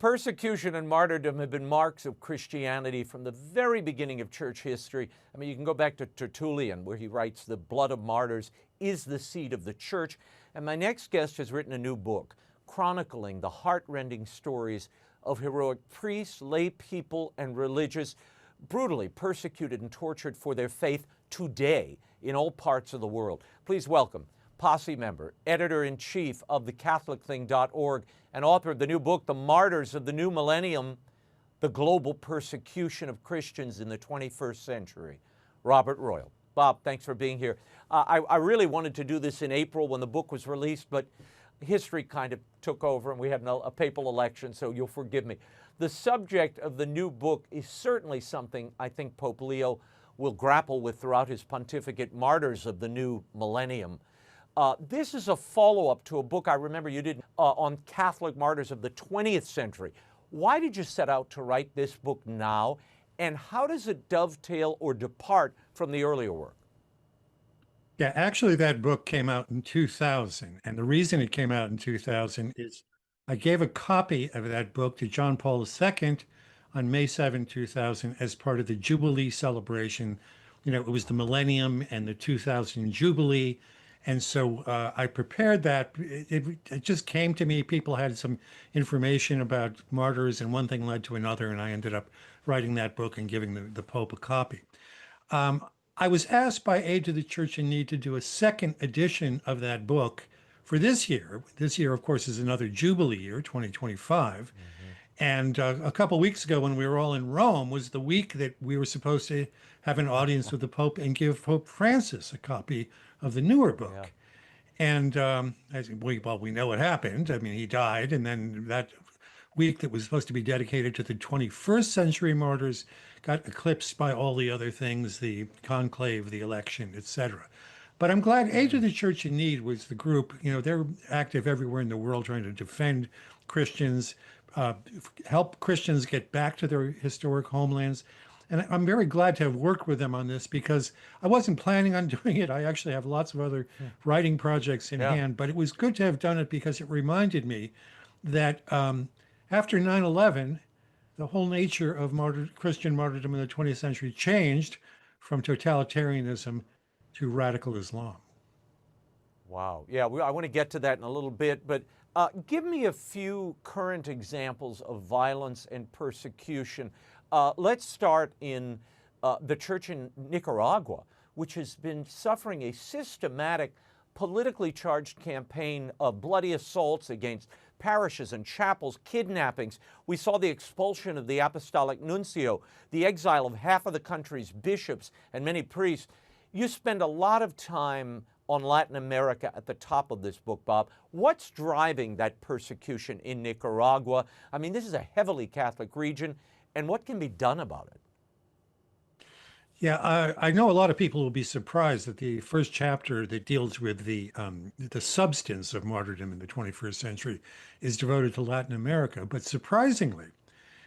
Persecution and martyrdom have been marks of Christianity from the very beginning of church history. I mean, you can go back to Tertullian, where he writes, "The blood of martyrs is the seed of the church." And my next guest has written a new book chronicling the heart-rending stories of heroic priests, lay people, and religious brutally persecuted and tortured for their faith today in all parts of the world. Please welcome Posse member, editor-in-chief of thecatholicthing.org, and author of the new book, The Martyrs of the New Millennium, The Global Persecution of Christians in the 21st Century, Robert Royal. Bob, thanks for being here. I really wanted to do this in April when the book was released, but history kind of took over and we had a papal election, so you'll forgive me. The subject of the new book is certainly something I think Pope Leo will grapple with throughout his pontificate, Martyrs of the New Millennium. This is a follow-up to a book I remember you did on Catholic martyrs of the 20th century. Why did you set out to write this book now, and how does it dovetail or depart from the earlier work? Yeah, actually, that book came out in 2000, and the reason it came out in 2000 is I gave a copy of that book to John Paul II on May 7, 2000, as part of the Jubilee celebration. You know, it was the Millennium and the 2000 Jubilee. And so I prepared that. It just came to me. People had some information about martyrs, and one thing led to another, and I ended up writing that book and giving the Pope a copy. I was asked by Aid to the Church in Need to do a second edition of that book for this year. This year, of course, is another Jubilee year, 2025. And a couple of weeks ago, when we were all in Rome, was the week that we were supposed to have an audience with the Pope and give Pope Francis a copy of the newer book. Yeah. And we know what happened. I mean, he died, and then that week that was supposed to be dedicated to the 21st century martyrs got eclipsed by all the other things, the conclave, the election, etc. But I'm glad Aid to the Church in Need was the group. You know, they're active everywhere in the world trying to defend Christians, help Christians get back to their historic homelands. And I'm very glad to have worked with them on this, because I wasn't planning on doing it. I actually have lots of other writing projects in hand, but it was good to have done it because it reminded me that after 9/11, the whole nature of Christian martyrdom in the 20th century changed from totalitarianism to radical Islam. Wow. Yeah, I want to get to that in a little bit, but give me a few current examples of violence and persecution. Let's start in the church in Nicaragua, which has been suffering a systematic, politically charged campaign of bloody assaults against parishes and chapels, kidnappings. We saw the expulsion of the apostolic nuncio, the exile of half of the country's bishops and many priests. You spend a lot of time on Latin America at the top of this book, Bob. What's driving that persecution in Nicaragua? I mean, this is a heavily Catholic region, and what can be done about it? Yeah, I know a lot of people will be surprised that the first chapter that deals with the substance of martyrdom in the 21st century is devoted to Latin America. But surprisingly,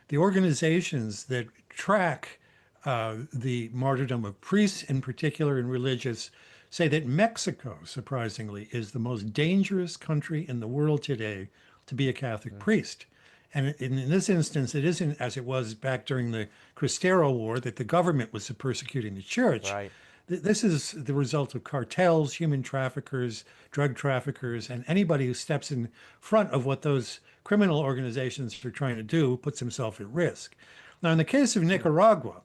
the organizations that track the martyrdom of priests in particular and religious say that Mexico, surprisingly, is the most dangerous country in the world today to be a Catholic priest. And in this instance, it isn't as it was back during the Cristero War, that the government was persecuting the church. Right. This is the result of cartels, human traffickers, drug traffickers, and anybody who steps in front of what those criminal organizations are trying to do puts himself at risk. Now, in the case of Nicaragua,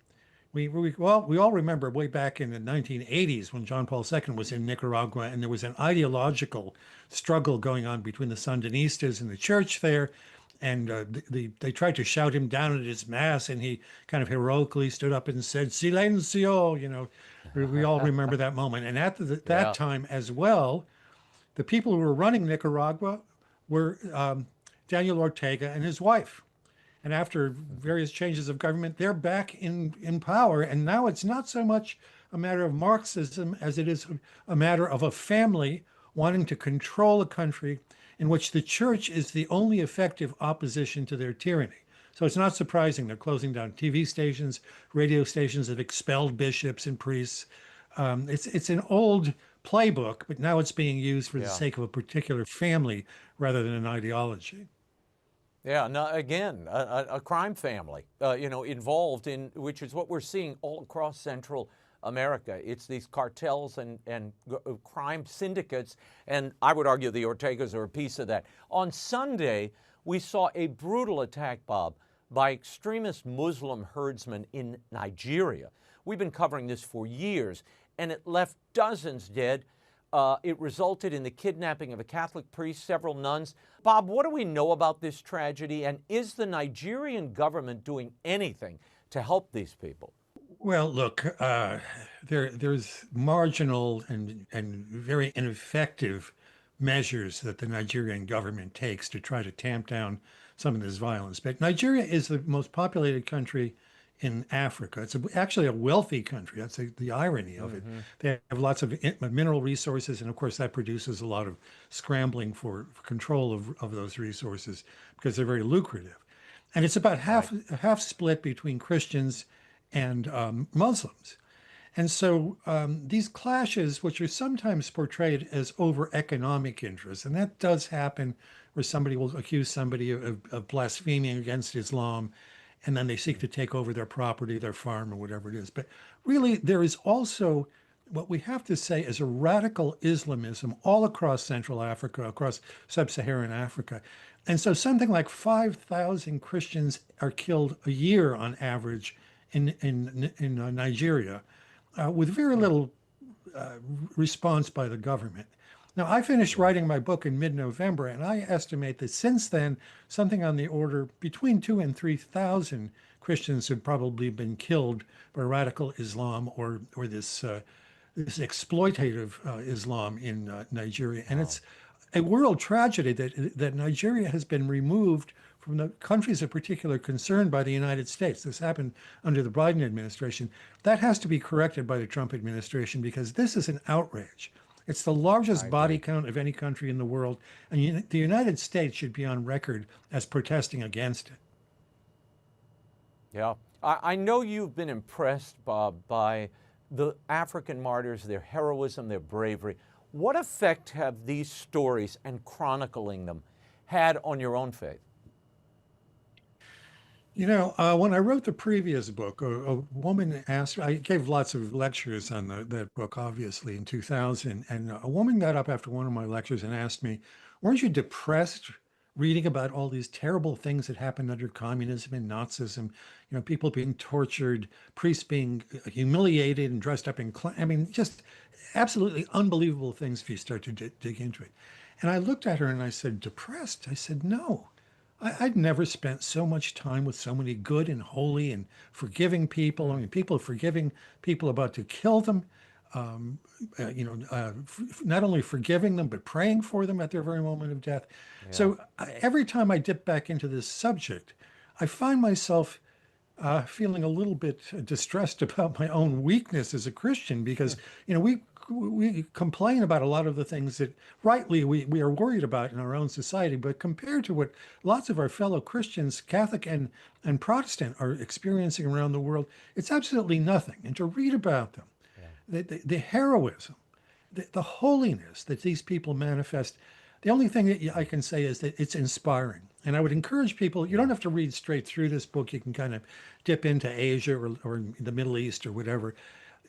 we all remember way back in the 1980s when John Paul II was in Nicaragua, and there was an ideological struggle going on between the Sandinistas and the church there. And they tried to shout him down at his mass, and he kind of heroically stood up and said, "Silencio," you know. We all remember that moment. And at that time as well, the people who were running Nicaragua were Daniel Ortega and his wife. And after various changes of government, they're back in power. And now it's not so much a matter of Marxism as it is a matter of a family wanting to control a country in which the church is the only effective opposition to their tyranny. So it's not surprising they're closing down TV stations, radio stations have expelled bishops and priests. It's an old playbook, but now it's being used for the sake of a particular family rather than an ideology. Yeah, no, again, a crime family, involved in, which is what we're seeing all across Central America. It's these cartels and crime syndicates, and I would argue the Ortegas are a piece of that. On Sunday, we saw a brutal attack, Bob, by extremist Muslim herdsmen in Nigeria. We've been covering this for years, and it left dozens dead. It resulted in the kidnapping of a Catholic priest, several nuns. Bob, what do we know about this tragedy, and is the Nigerian government doing anything to help these people? Well, look, there's marginal and very ineffective measures that the Nigerian government takes to try to tamp down some of this violence. But Nigeria is the most populated country in Africa. It's actually a wealthy country. That's the irony of it. They have lots of mineral resources, and of course that produces a lot of scrambling for control of those resources because they're very lucrative. And it's about half split between Christians and Muslims. And so these clashes, which are sometimes portrayed as over economic interests, and that does happen where somebody will accuse somebody of blaspheming against Islam, and then they seek to take over their property, their farm, or whatever it is. But really, there is also what we have to say is a radical Islamism all across Central Africa, across sub-Saharan Africa. And so something like 5,000 Christians are killed a year on average in Nigeria, with very little response by the government. Now, I finished writing my book in mid-November, and I estimate that since then, something on the order between 2,000 and 3,000 Christians have probably been killed by radical Islam or this exploitative Islam in Nigeria. And it's a world tragedy that Nigeria has been removed from the countries of particular concern by the United States. This happened under the Biden administration. That has to be corrected by the Trump administration because this is an outrage. It's the largest body count of any country in the world, and the United States should be on record as protesting against it. Yeah. I know you've been impressed, Bob, by the African martyrs, their heroism, their bravery. What effect have these stories and chronicling them had on your own faith? You know, when I wrote the previous book, a woman asked, I gave lots of lectures on that book, obviously, in 2000. And a woman got up after one of my lectures and asked me, weren't you depressed reading about all these terrible things that happened under communism and Nazism? You know, people being tortured, priests being humiliated and dressed up in, I mean, just absolutely unbelievable things if you start to dig into it. And I looked at her and I said, depressed? I said, no. I'd never spent so much time with so many good and holy and forgiving people. I mean, people forgiving people about to kill them, not only forgiving them, but praying for them at their very moment of death. Yeah. So every time I dip back into this subject, I find myself feeling a little bit distressed about my own weakness as a Christian because, you know, we complain about a lot of the things that rightly we are worried about in our own society, but compared to what lots of our fellow Christians, Catholic and Protestant, are experiencing around the world, it's absolutely nothing. And to read about them, the heroism, the holiness that these people manifest, the only thing that I can say is that it's inspiring. And I would encourage people, you don't have to read straight through this book. You can kind of dip into Asia or the Middle East or whatever.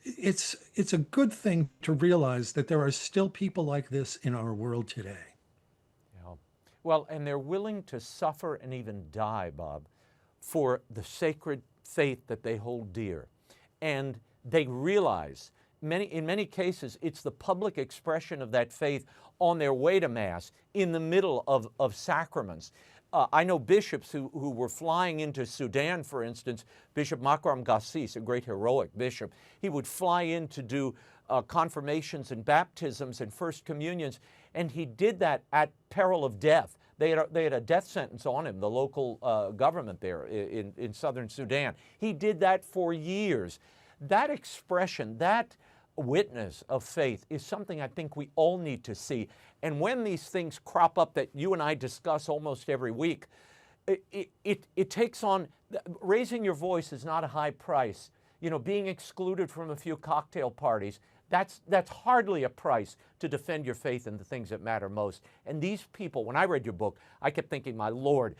It's a good thing to realize that there are still people like this in our world today. Yeah. Well, and they're willing to suffer and even die, Bob, for the sacred faith that they hold dear. And they realize, in many cases, it's the public expression of that faith on their way to Mass, in the middle of sacraments. I know bishops who were flying into Sudan, for instance. Bishop Makram Gassis, a great heroic bishop, he would fly in to do confirmations and baptisms and first communions, and he did that at peril of death. They had a death sentence on him, the local government there in southern Sudan. He did that for years. That expression, that witness of faith is something I think we all need to see. And when these things crop up that you and I discuss almost every week, it takes on, raising your voice is not a high price. You know, being excluded from a few cocktail parties, that's hardly a price to defend your faith in the things that matter most. And these people, when I read your book, I kept thinking, my Lord,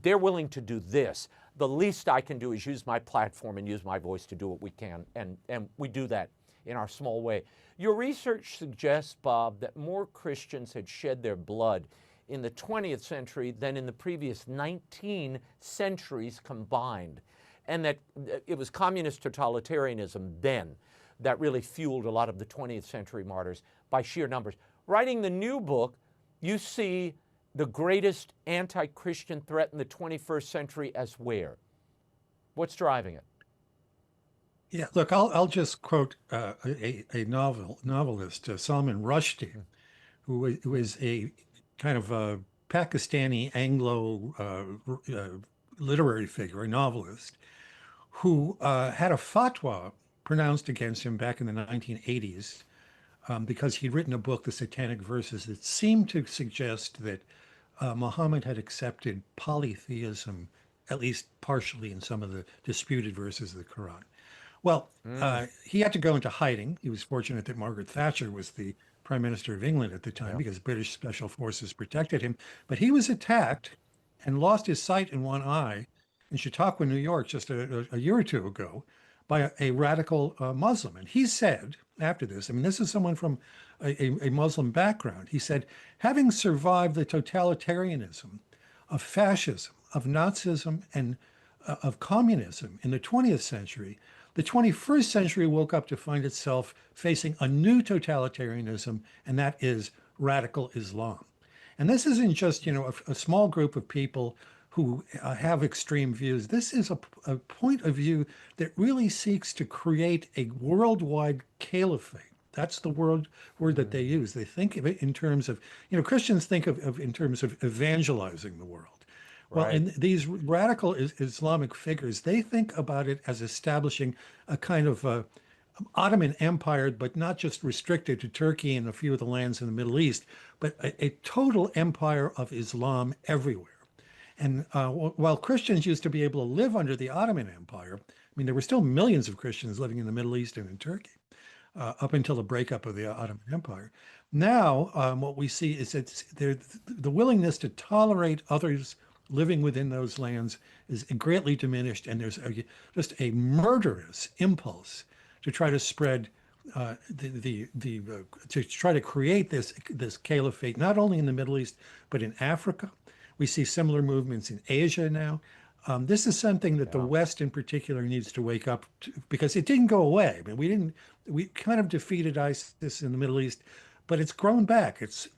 they're willing to do this. The least I can do is use my platform and use my voice to do what we can, and we do that in our small way. Your research suggests, Bob, that more Christians had shed their blood in the 20th century than in the previous 19 centuries combined, and that it was communist totalitarianism then that really fueled a lot of the 20th century martyrs by sheer numbers. Writing the new book, you see the greatest anti-Christian threat in the 21st century as where? What's driving it? Yeah, look, I'll just quote a novelist, Salman Rushdie, who is a kind of a Pakistani Anglo literary figure, a novelist, who had a fatwa pronounced against him back in the 1980s because he'd written a book, The Satanic Verses, that seemed to suggest that Muhammad had accepted polytheism, at least partially in some of the disputed verses of the Quran. Well, he had to go into hiding. He was fortunate that Margaret Thatcher was the Prime Minister of England at the time because British special forces protected him. But he was attacked and lost his sight in one eye in Chautauqua, New York, just a year or two ago by a radical Muslim. And he said after this, I mean, this is someone from a Muslim background. He said, having survived the totalitarianism of fascism, of Nazism, and of communism in the 20th century, the 21st century woke up to find itself facing a new totalitarianism, and that is radical Islam. And this isn't just, a small group of people who have extreme views. This is a point of view that really seeks to create a worldwide caliphate. That's the word that they use. They think of it in terms of, Christians think of in terms of evangelizing the world. Well, and these radical Islamic figures, they think about it as establishing a kind of Ottoman Empire, but not just restricted to Turkey and a few of the lands in the Middle East, but a total empire of Islam everywhere. And while Christians used to be able to live under the Ottoman Empire, I mean, there were still millions of Christians living in the Middle East and in Turkey up until the breakup of the Ottoman Empire. Now, what we see is that the willingness to tolerate others living within those lands is greatly diminished, and there's just a murderous impulse to try to spread to try to create this caliphate, not only in the Middle East but in Africa. We see similar movements in Asia now. This is something that the West in particular needs to wake up to, because it didn't go away. I mean, we kind of defeated ISIS in the Middle East, but it's grown back. It's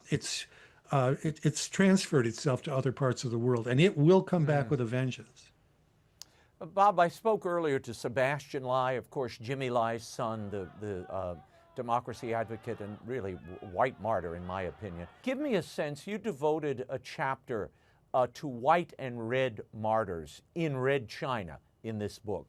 transferred itself to other parts of the world, and it will come back with a vengeance. Bob, I spoke earlier to Sebastian Lai, of course, Jimmy Lai's son, the democracy advocate and really white martyr, in my opinion. Give me a sense, you devoted a chapter to white and red martyrs in Red China in this book.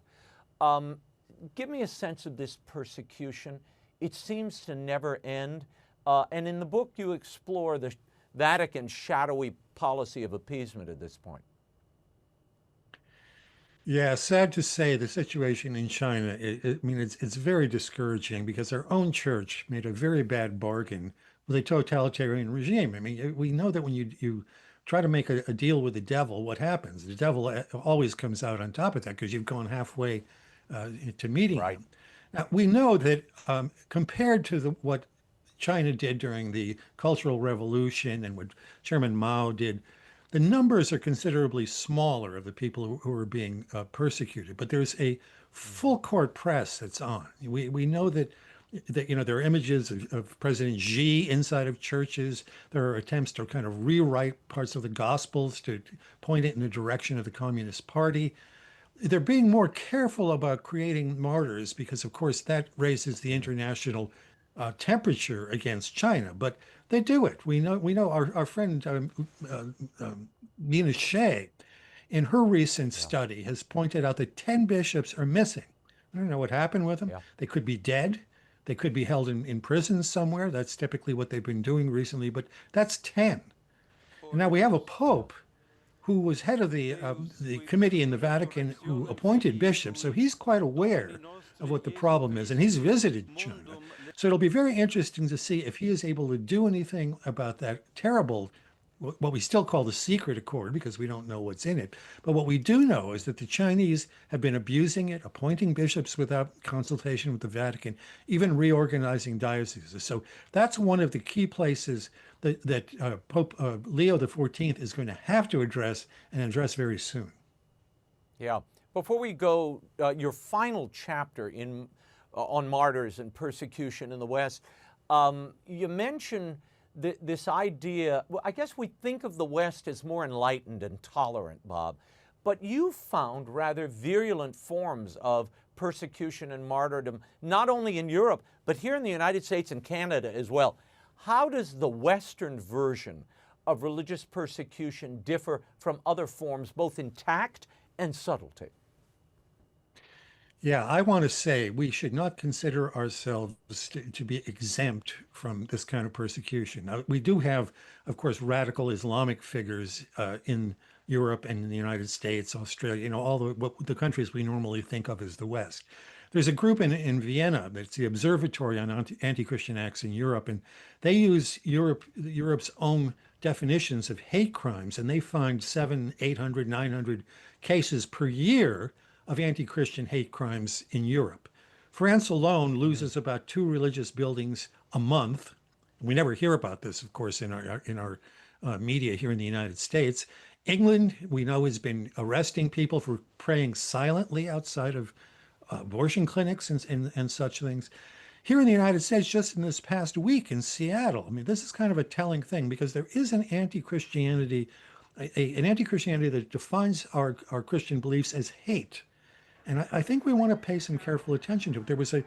Give me a sense of this persecution. It seems to never end. And in the book, you explore the Vatican's shadowy policy of appeasement at this point. Yeah, sad to say, the situation in China, it's very discouraging because our own church made a very bad bargain with a totalitarian regime. I mean, we know that when you try to make a deal with the devil, what happens? The devil always comes out on top of that because you've gone halfway to meeting him. Now, we know that compared to what China did during the Cultural Revolution and what Chairman Mao did, the numbers are considerably smaller of the people who are being persecuted. But there's a full court press that's on. We know that there are images of President Xi inside of churches. There are attempts to kind of rewrite parts of the Gospels to point it in the direction of the Communist Party. They're being more careful about creating martyrs because, of course, that raises the international temperature against China, but they do it. We know our friend Nina Shea, in her recent study, has pointed out that 10 bishops are missing. I don't know what happened with them. They could be dead. They could be held in prisons somewhere. That's typically what they've been doing recently, but that's 10. And now we have a pope who was head of the committee in the Vatican who appointed bishops, so he's quite aware of what the problem is, and he's visited China. So it'll be very interesting to see if he is able to do anything about that terrible what we still call the secret accord because we don't know what's in it. But what we do know is that the Chinese have been abusing it, appointing bishops without consultation with the Vatican, even reorganizing dioceses. So that's one of the key places that Pope Leo XIV is going to have to address and address very soon. Yeah. Before we go, your final chapter on martyrs and persecution in the West, you mention this idea. Well, I guess we think of the West as more enlightened and tolerant, Bob, but you found rather virulent forms of persecution and martyrdom, not only in Europe, but here in the United States and Canada as well. How does the Western version of religious persecution differ from other forms, both in tact and subtlety? Yeah, I want to say we should not consider ourselves to be exempt from this kind of persecution. Now, we do have, of course, radical Islamic figures in Europe and in the United States, Australia, all the countries we normally think of as the West. There's a group in Vienna that's the Observatory on Anti-Christian Acts in Europe, and they use Europe's own definitions of hate crimes, and they find 700, 800, 900 cases per year of anti-Christian hate crimes in Europe. France alone loses about 2 religious buildings a month. We never hear about this, of course, in our media here in the United States. England, we know, has been arresting people for praying silently outside of abortion clinics and such things. Here in the United States, just in this past week in Seattle, I mean, this is kind of a telling thing because there is an anti-Christianity that defines our Christian beliefs as hate. And I think we want to pay some careful attention to it. There was a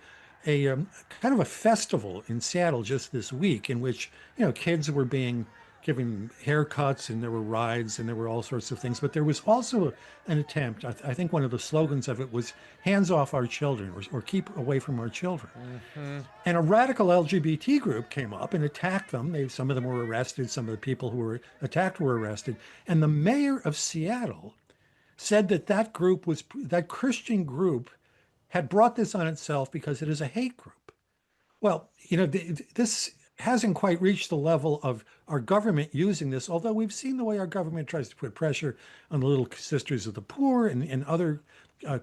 kind of a festival in Seattle just this week in which, kids were being given haircuts and there were rides and there were all sorts of things. But there was also an attempt, I think one of the slogans of it was hands off our children or keep away from our children. Mm-hmm. And a radical LGBT group came up and attacked them. Some of them were arrested. Some of the people who were attacked were arrested. And the mayor of Seattle said that Christian group had brought this on itself because it is a hate group. Well, this hasn't quite reached the level of our government using this, although we've seen the way our government tries to put pressure on the Little Sisters of the Poor and other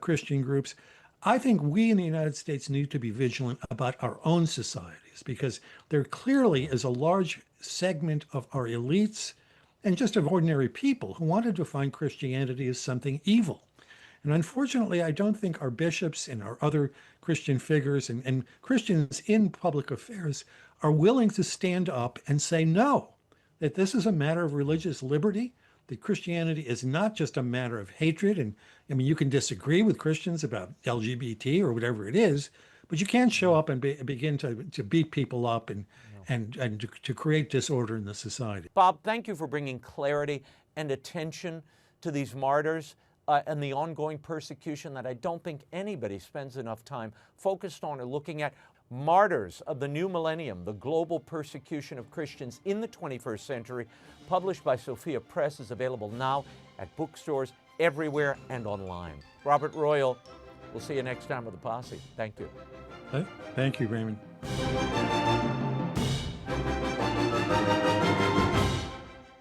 Christian groups. I think we in the United States need to be vigilant about our own societies because there clearly is a large segment of our elites and just of ordinary people who want to define Christianity as something evil. And unfortunately, I don't think our bishops and our other Christian figures and Christians in public affairs are willing to stand up and say no, that this is a matter of religious liberty, that Christianity is not just a matter of hatred. And I mean, you can disagree with Christians about LGBT or whatever it is, but you can't show up and begin to beat people up and to create disorder in the society. Bob, thank you for bringing clarity and attention to these martyrs and the ongoing persecution that I don't think anybody spends enough time focused on or looking at. Martyrs of the New Millennium, the global persecution of Christians in the 21st century, published by Sophia Press, is available now at bookstores everywhere and online. Robert Royal, we'll see you next time with the Posse. Thank you. Thank you, Raymond.